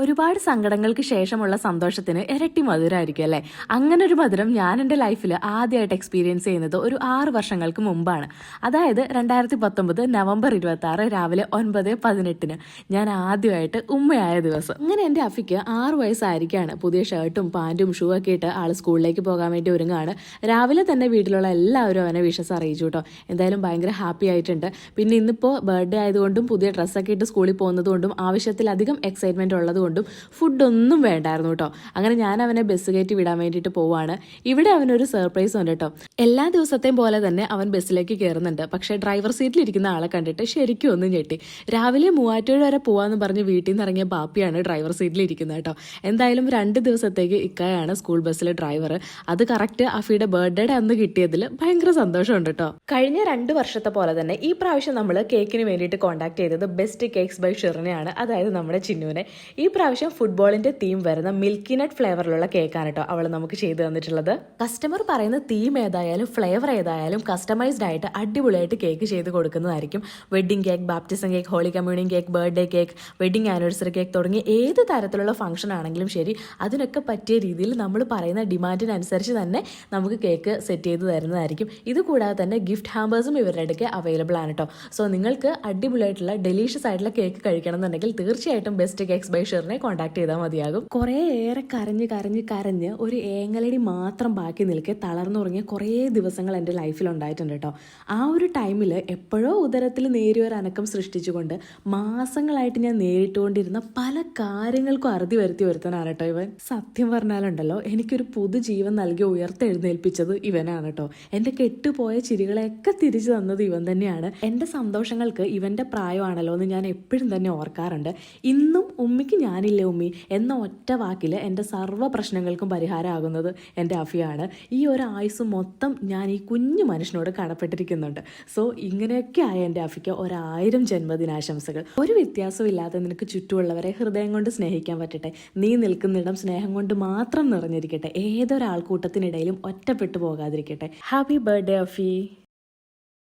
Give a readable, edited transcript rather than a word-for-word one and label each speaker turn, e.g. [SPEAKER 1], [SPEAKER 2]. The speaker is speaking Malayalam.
[SPEAKER 1] ഒരുപാട് സങ്കടങ്ങൾക്ക് ശേഷമുള്ള സന്തോഷത്തിന് ഇരട്ടി മധുരമായിരിക്കും അല്ലേ? അങ്ങനെ ഒരു മധുരം ഞാൻ എൻ്റെ ലൈഫിൽ ആദ്യമായിട്ട് എക്സ്പീരിയൻസ് ചെയ്യുന്നത് ഒരു 6 വർഷങ്ങൾക്ക് മുമ്പാണ്. അതായത് 2019 നവംബർ 26 രാവിലെ 9:18 ഞാൻ ആദ്യമായിട്ട് ഉമ്മയായ ദിവസം. അങ്ങനെ എൻ്റെ അഫിക്ക് 6 വയസ്സായിരിക്കുകയാണ്. പുതിയ ഷർട്ടും പാൻറ്റും ഷൂ ഒക്കെ ഇട്ട് ആൾ സ്കൂളിലേക്ക് പോകാൻ വേണ്ടി ഒരുങ്ങാണ്. രാവിലെ തന്നെ വീട്ടിലുള്ള എല്ലാവരും അവനെ വിഷസ് അറിയിച്ചു കേട്ടോ. എന്തായാലും ഭയങ്കര ഹാപ്പി ആയിട്ടുണ്ട്. പിന്നെ ഇന്നിപ്പോൾ ബർത്ത്ഡേ ആയതുകൊണ്ടും പുതിയ ഡ്രസ്സൊക്കെ ഇട്ട് സ്കൂളിൽ പോകുന്നതുകൊണ്ടും ആവശ്യത്തിലധികം എക്സൈറ്റ്മെൻറ്റ് ഉള്ളത് ഫുഡൊന്നും വേണ്ടായിരുന്നു കേട്ടോ. അങ്ങനെ ഞാൻ അവനെ ബസ് കയറ്റി വിടാൻ വേണ്ടിയിട്ട് പോവാണ്. ഇവിടെ അവനൊരു സർപ്രൈസ് ഉണ്ട് കേട്ടോ. എല്ലാ ദിവസത്തെയും പോലെ തന്നെ അവൻ ബസ്സിലേക്ക് കയറുന്നുണ്ട്. പക്ഷേ ഡ്രൈവർ സീറ്റിലിരിക്കുന്ന ആളെ കണ്ടിട്ട് ശരിക്കും ഒന്നും ഞെട്ടി. രാവിലെ മൂവാറ്റുപുഴ വരെ പോവാന്ന് പറഞ്ഞ് വീട്ടിൽ നിന്ന് ഇറങ്ങിയ ബാപ്പിയാണ് ഡ്രൈവർ സീറ്റിലിരിക്കുന്നത് കേട്ടോ. എന്തായാലും 2 ദിവസത്തേക്ക് ഇക്കയാണ് സ്കൂൾ ബസ്സിലെ ഡ്രൈവർ. അത് കറക്റ്റ് അഫിയുടെ ബർത്ത്ഡേയുടെ അന്ന് കിട്ടിയതിൽ ഭയങ്കര സന്തോഷമുണ്ട് കേട്ടോ. കഴിഞ്ഞ 2 വർഷത്തെ പോലെ തന്നെ ഈ പ്രാവശ്യം നമ്മൾ കേക്കിന് വേണ്ടിയിട്ട് കോൺടാക്ട് ചെയ്തത് ബെസ്റ്റ് കേക്ക്സ് ബൈ ഷിറിനെയാണ്. അതായത് നമ്മുടെ ചിന്നുവിനെ. ഈ പ്രാവശ്യം ഫുട്ബോളിന്റെ തീം വരുന്ന മിൽക്കി നട്ട് ഫ്ലേവറിലുള്ള കേക്കാണ് കേട്ടോ അവൾ നമുക്ക് ചെയ്തു തന്നിട്ടുള്ളത്. കസ്റ്റമർ പറയുന്ന തീം ഏതായാലും ഫ്ലേവർ ഏതായാലും കസ്റ്റമൈസ്ഡ് ആയിട്ട് അടിപൊളിയായിട്ട് കേക്ക് ചെയ്ത് കൊടുക്കുന്നതായിരിക്കും. Wedding cake, baptism cake, holy communion cake, birthday cake, wedding anniversary cake തുടങ്ങി ഏത് തരത്തിലുള്ള ഫംഗ്ഷൻ ആണെങ്കിലും ശരി അതിനൊക്കെ പറ്റിയ രീതിയിൽ നമ്മൾ പറയുന്ന ഡിമാൻഡിനനുസരിച്ച് തന്നെ നമുക്ക് കേക്ക് സെറ്റ് ചെയ്ത് തരുന്നതായിരിക്കും. ഇത് കൂടാതെ തന്നെ ഗിഫ്റ്റ് ഹാമ്പേഴ്സും ഇവരുടെ അടുക്ക് അവൈലബിൾ ആണ് കേട്ടോ. സോ നിങ്ങൾക്ക് അടിപൊളിയായിട്ടുള്ള ഡെലീഷ്യസ് ആയിട്ടുള്ള കേക്ക് കഴിക്കണം എന്നുണ്ടെങ്കിൽ തീർച്ചയായിട്ടും ബെസ്റ്റ് കേക്ക്സ് ബൈ ഷിറിനെ കോൺടാക്ട് ചെയ്താൽ മതിയാകും. കുറേ ഏറെ കരഞ്ഞ് ഒരു ഏങ്ങലടി മാത്രം ബാക്കി നിൽക്കെ തളർന്നുറങ്ങിയ കുറേ ദിവസങ്ങൾ എൻ്റെ ലൈഫിൽ ഉണ്ടായിട്ടുണ്ട് കേട്ടോ. ആ ഒരു ടൈമിൽ എപ്പോഴോ ഉദരത്തിൽ നേരിയൊരു അനക്കം സൃഷ്ടിച്ചുകൊണ്ട് മാസങ്ങളായിട്ട് ഞാൻ നേരിട്ടുകൊണ്ടിരുന്ന പല കാര്യങ്ങൾക്കും അറുതി വരുത്തി വരുത്താനാണ് കേട്ടോ ഇവൻ. സത്യം പറഞ്ഞാലുണ്ടല്ലോ എനിക്കൊരു പുതുജീവൻ നൽകി ഉയർത്തെഴുന്നേൽപ്പിച്ചത് ഇവനാണ് കേട്ടോ. എൻ്റെ കെട്ടുപോയ ചിരികളെയൊക്കെ തിരിച്ചു തന്നത് ഇവൻ തന്നെയാണ്. എൻ്റെ സന്തോഷങ്ങൾക്ക് ഇവൻ്റെ പ്രായമാണല്ലോ എന്ന് ഞാൻ എപ്പോഴും തന്നെ ഓർക്കാറുണ്ട്. ഇന്നും ഉമ്മിക്ക് ഞാനില്ലേ ഉമ്മി എന്ന ഒറ്റ വാക്കിൽ എൻ്റെ സർവ്വ പ്രശ്നങ്ങൾക്കും പരിഹാരമാകുന്നത് എൻ്റെ അഫിയാണ്. ഈ ഒരു ആയുസ് മൊത്തം ഞാൻ ഈ കുഞ്ഞു മനുഷ്യനോട് കടപ്പെട്ടിരിക്കുന്നുണ്ട്. സോ ഇങ്ങനെയൊക്കെ ആയ എൻ്റെ അഫിക്ക് 1000 ജന്മദിനാശംസകൾ. ഒരു വ്യത്യാസവും ഇല്ലാതെ നിനക്ക് ചുറ്റുമുള്ളവരെ ഹൃദയം കൊണ്ട് സ്നേഹിക്കാൻ പറ്റട്ടെ. നീ നിൽക്കുന്നിടം സ്നേഹം കൊണ്ട് മാത്രം നിറഞ്ഞിരിക്കട്ടെ. ഏതൊരാൾക്കൂട്ടത്തിനിടയിലും ഒറ്റപ്പെട്ടു പോകാതിരിക്കട്ടെ. Happy birthday Afi.